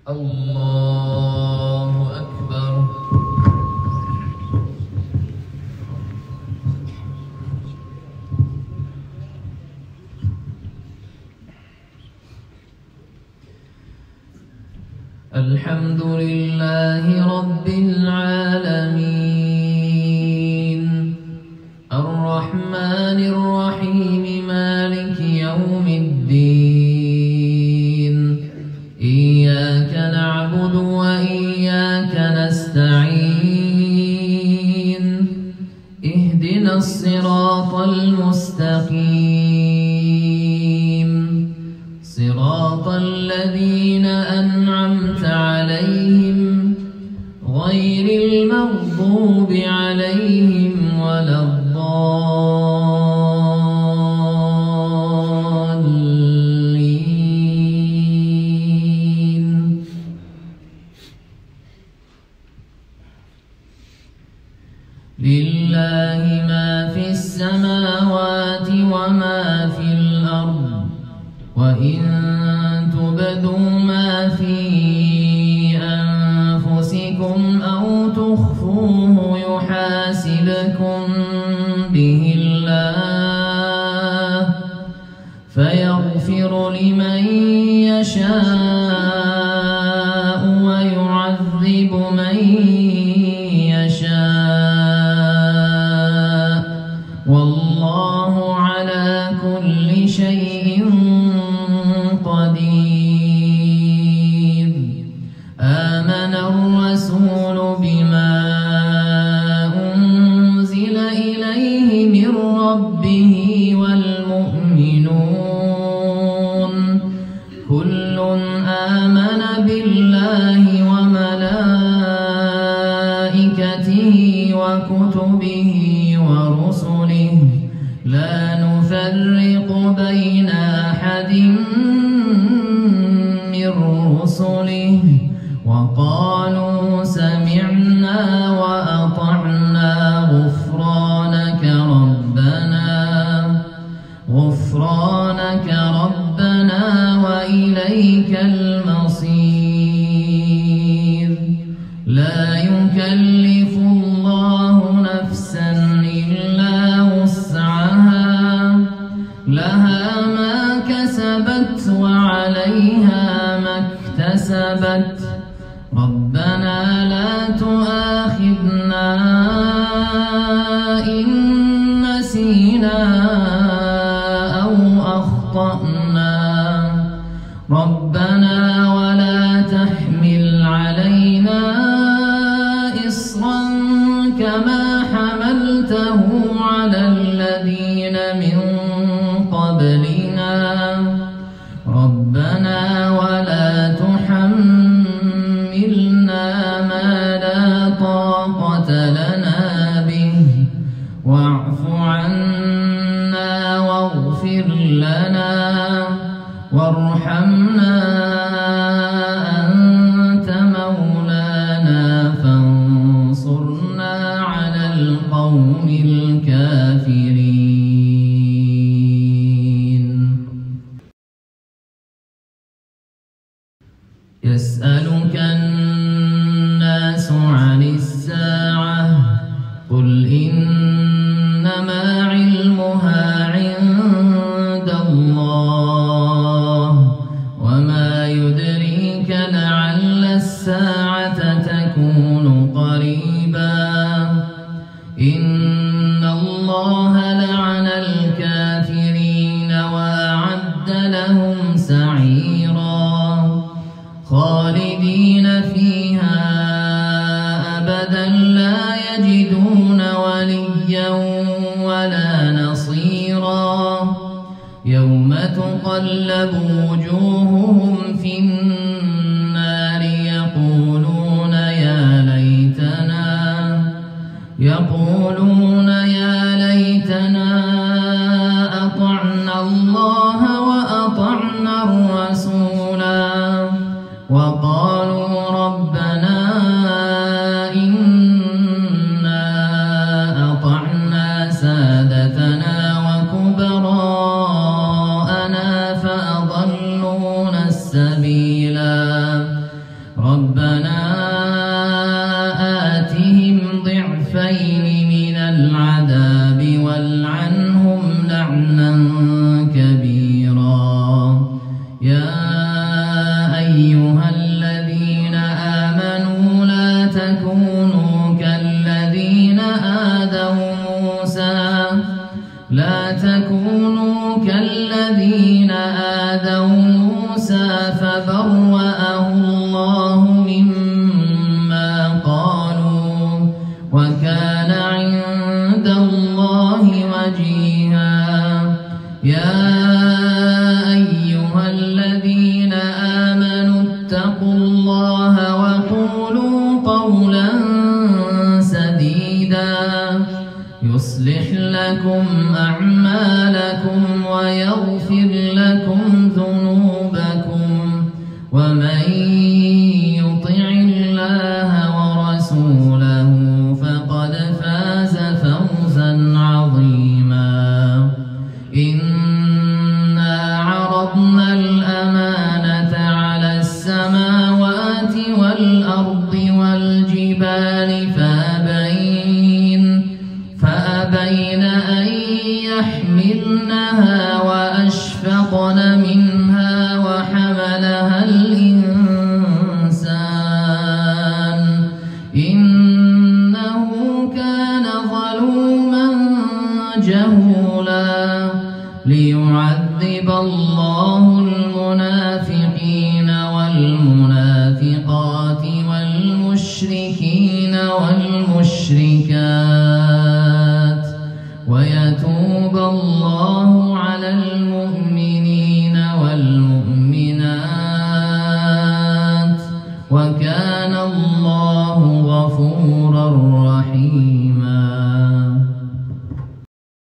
الله أكبر. الحمد لله رب العالمين الرحمن الرحيم مالك يوم الدين إياك نعبد وإياك نستعين اهدنا الصراط المستقيم صراط الذين أنعمت عليهم غير المغضوب عليهم ولا الضالين. لله ما في السماوات وما في الأرض وإن تبدوا ما في أنفسكم أو تخفوه يحاسبكم به الله فيغفر لمن يشاء ويعذب من يشاء والله على كل شيء قدير. آمن الرسول بما أنزل إليه من ربه والمؤمنون كل آمن بالله وملائكته وكتبه ورسله لا نفرق بين أحد من رسله وقالوا سمعنا وأطعنا غفرانك ربنا وإليك المصير. لا يكلف الله نفسا إلا وسعها لها ما كسبت وعليها ما اكتسبت ربنا لا تؤاخذنا إن نسينا أو أخطأنا ربنا ولا تحمل علينا إصرا كما حملته على الذين من قبلنا ربنا ولا تحملنا ما لا طاقة لنا به واعف عنا واغفر لنا وارحمنا أنت مولانا فانصرنا على القوم الكافرين. يسألك الناس عن الساعة قل إنما علمها عند الله وما يدريك لعل الساعة تكون قريبا. إن الله لعن الكافرين وأعد لهم سعيرا خالدين فيها أبدا لا يجدون وليا ولا نصيرا. يوم تقلب وجوههم في النار يقولون يا ليتنا أطعنا الله وأطعنا الرسولا وقالوا ربنا إنا أطعنا سادتنا وكبراءنا فأضلونا السبيلا. ربنا آتهم ضعفين من العذاب والعنهم لعنا كبيرا يا أيها الذين آمنوا لا تكونوا كالذين آذوا موسى فبرأه الله مما قالوا وكان عند الله وجيها يا أيها الذين آمنوا اتقوا الله وقولوا قولا سديدا يصلح لكم أعمالكم ويغفر لكم ذنوبكم ومن يطع الله ورسوله فقد فاز فوزا عظيما إنا عرضنا الأمانة على السماوات والأرض والجبال فأبين أن يحملنها وأشفقن منها وحملها الإنسان إنه كان ظلوما جهولا ليعذب الله المنافقين والمنافقات والمشركين والمشركات ويتوب الله على المؤمنين والمؤمنات وكان الله غفورا رحيما.